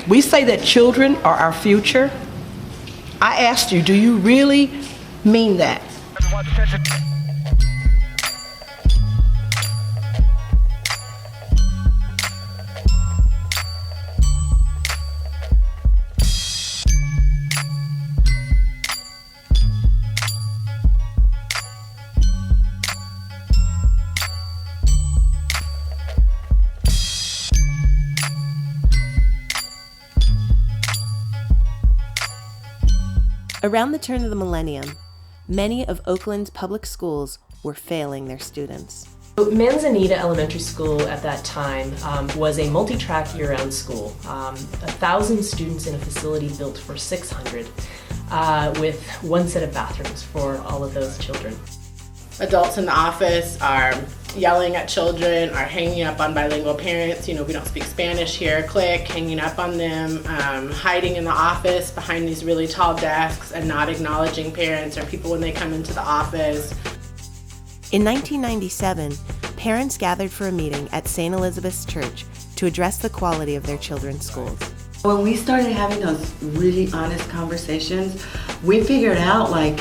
We say that children are our future. I asked you, do you really mean that? Around the turn of the millennium, many of Oakland's public schools were failing their students. Manzanita Elementary School at that time was a multi-track year-round school. 1,000 students in a facility built for 600 with one set of bathrooms for all of those children. Adults in the office are yelling at children, are hanging up on bilingual parents. You know, we don't speak Spanish here, click, hanging up on them, hiding in the office behind these really tall desks and not acknowledging parents or people when they come into the office. In 1997, parents gathered for a meeting at St. Elizabeth's Church to address the quality of their children's schools. When we started having those really honest conversations, we figured out, like,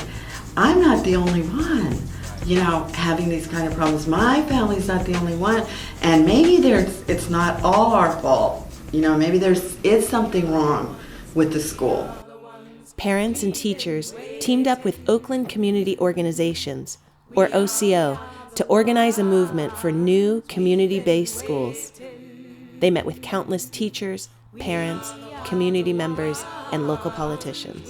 I'm not the only one, you know, having these kind of problems. My family's not the only one, and maybe it's not all our fault. You know, maybe is something wrong with the school. Parents and teachers teamed up with Oakland Community Organizations, or OCO, to organize a movement for new community-based schools. They met with countless teachers, parents, community members, and local politicians.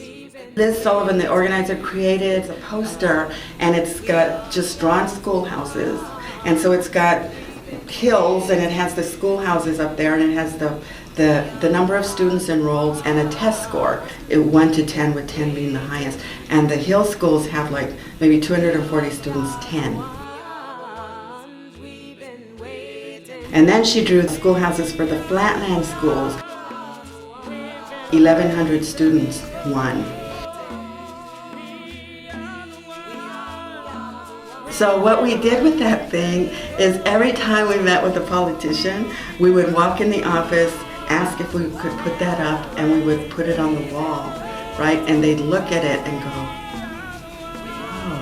Liz Sullivan, the organizer, created a poster, and it's got just drawn schoolhouses. And so it's got hills, and it has the schoolhouses up there, and it has the number of students enrolled and a test score, 1 to 10, with 10 being the highest. And the hill schools have like maybe 240 students, 10. And then she drew schoolhouses for the flatlands schools. 1,100 students, 1. So what we did with that thing is every time we met with a politician, we would walk in the office, ask if we could put that up, and we would put it on the wall, right? And they'd look at it and go, oh.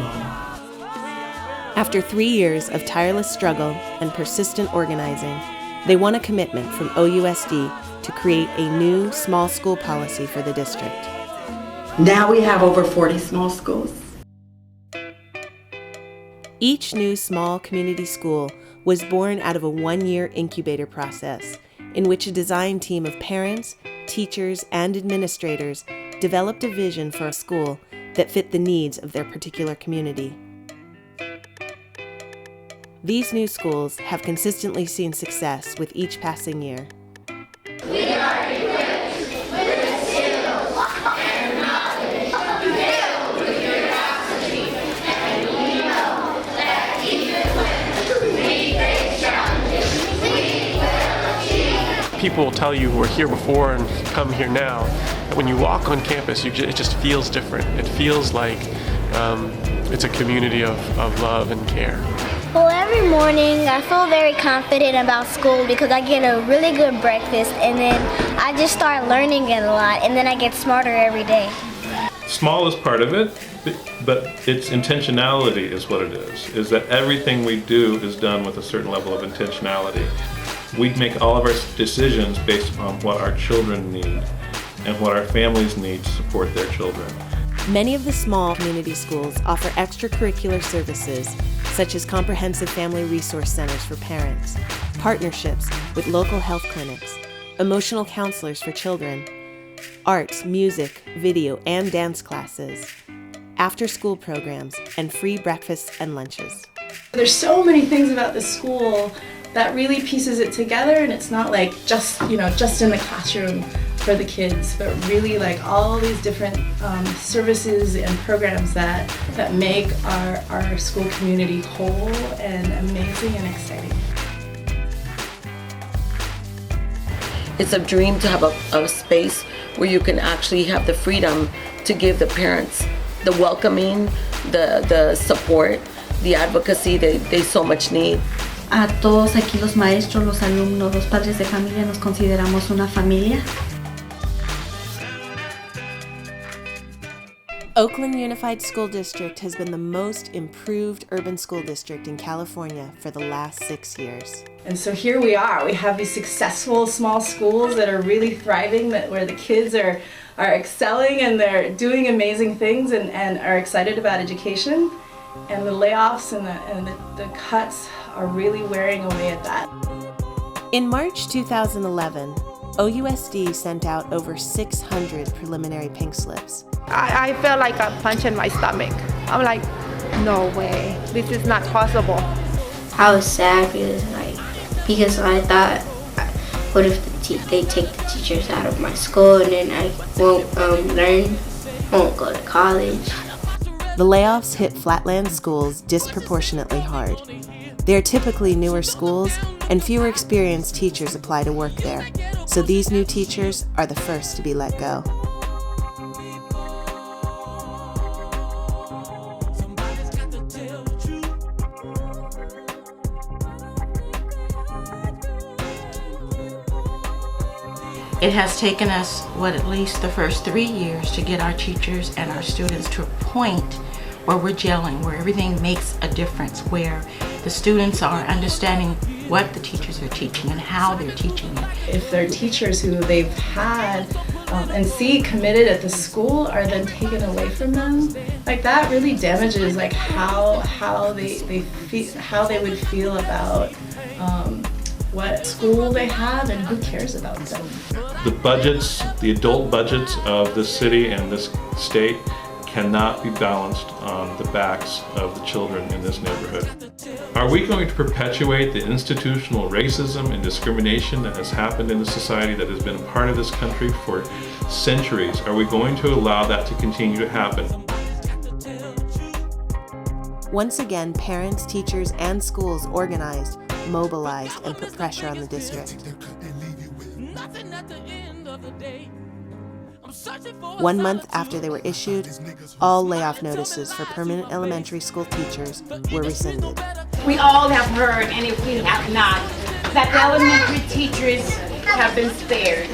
After 3 years of tireless struggle and persistent organizing, they won a commitment from OUSD to create a new small school policy for the district. Now we have over 40 small schools. Each new small community school was born out of a 1-year incubator process in which a design team of parents, teachers, and administrators developed a vision for a school that fit the needs of their particular community. These new schools have consistently seen success with each passing year. We are equipped with the skills and knowledge filled with curiosity, and we know that even when we face challenges, we will achieve. People will tell you who are here before and come here now, that when you walk on campus, it just feels different. It feels like it's a community of love and care. Well, every morning I feel very confident about school because I get a really good breakfast, and then I just start learning it a lot, and then I get smarter every day. Small is part of it, but its intentionality is what it is that everything we do is done with a certain level of intentionality. We make all of our decisions based upon what our children need and what our families need to support their children. Many of the small community schools offer extracurricular services, such as comprehensive family resource centers for parents, partnerships with local health clinics, emotional counselors for children, arts, music, video, and dance classes, after-school programs, and free breakfasts and lunches. There's so many things about this school that really pieces it together, and it's not like just in the classroom for the kids, but really like all these different services and programs that make our school community whole and amazing and exciting. It's a dream to have a space where you can actually have the freedom to give the parents the welcoming, the support, the advocacy they so much need. A todos aquí los maestros, los alumnos, los padres de familia nos consideramos una familia. Oakland Unified School District has been the most improved urban school district in California for the last 6 years. And so here we are. We have these successful small schools that are really thriving, where the kids are excelling and they're doing amazing things and are excited about education. And the layoffs and the cuts are really wearing away at that. In March 2011, OUSD sent out over 600 preliminary pink slips. I felt like a punch in my stomach. I'm like, no way, this is not possible. I was sad because I thought, what if they take the teachers out of my school and then I won't learn, won't go to college. The layoffs hit flatlands schools disproportionately hard. They are typically newer schools, and fewer experienced teachers apply to work there, so these new teachers are the first to be let go. It has taken us, at least the first 3 years to get our teachers and our students to a point where we're gelling, where everything makes a difference, where the students are understanding what the teachers are teaching and how they're teaching it. If their teachers who they've had and see committed at the school are then taken away from them, like that really damages like how they feel, how they would feel about what school they have and who cares about them. The budgets, the adult budgets of this city and this state cannot be balanced on the backs of the children in this neighborhood. Are we going to perpetuate the institutional racism and discrimination that has happened in the society that has been a part of this country for centuries? Are we going to allow that to continue to happen? Once again, parents, teachers, and schools organized, mobilized, and put pressure on the district. 1 month after they were issued, all layoff notices for permanent elementary school teachers were rescinded. We all have heard, and if we have not, that the elementary teachers have been spared.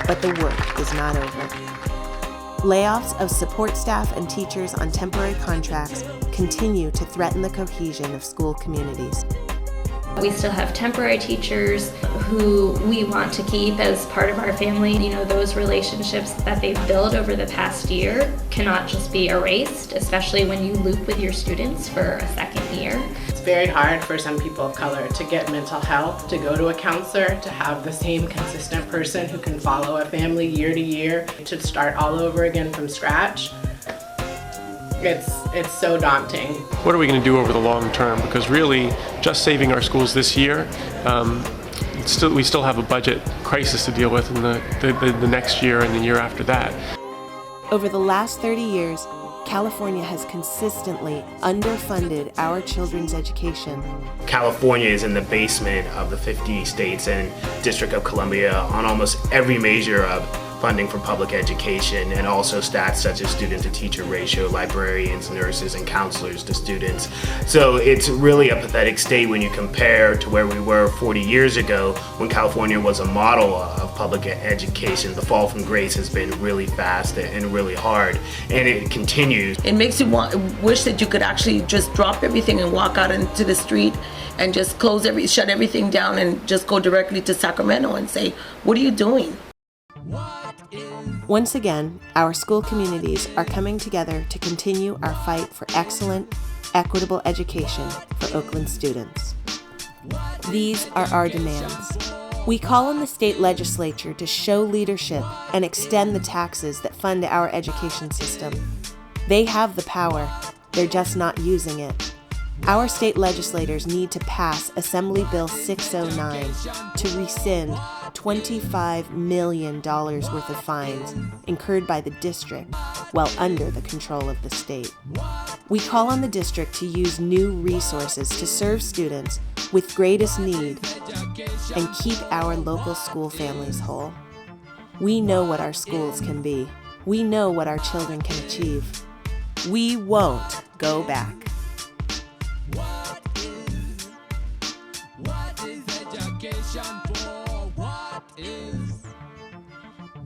But the work is not over. Layoffs of support staff and teachers on temporary contracts continue to threaten the cohesion of school communities. We still have temporary teachers who we want to keep as part of our family. You know, those relationships that they've built over the past year cannot just be erased, especially when you loop with your students for a second year. It's very hard for some people of color to get mental health, to go to a counselor, to have the same consistent person who can follow a family year to year, to start all over again from scratch. It's so daunting. What are we going to do over the long term? Because really, just saving our schools this year, we still have a budget crisis to deal with in the next year and the year after that. Over the last 30 years, California has consistently underfunded our children's education. California is in the basement of the 50 states and District of Columbia on almost every measure of funding for public education, and also stats such as student to teacher ratio, librarians, nurses, and counselors to students. So it's really a pathetic state when you compare to where we were 40 years ago when California was a model of public education. The fall from grace has been really fast and really hard, and it continues. It makes you wish that you could actually just drop everything and walk out into the street and just shut everything down and just go directly to Sacramento and say, what are you doing? Once again, our school communities are coming together to continue our fight for excellent, equitable education for Oakland students. These are our demands. We call on the state legislature to show leadership and extend the taxes that fund our education system. They have the power, they're just not using it. Our state legislators need to pass Assembly Bill 609 to rescind $25 million worth of fines incurred by the district while under the control of the state. We call on the district to use new resources to serve students with greatest need and keep our local school families whole. We know what our schools can be. We know what our children can achieve. We won't go back. What is education for? What is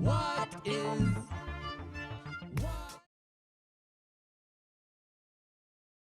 What is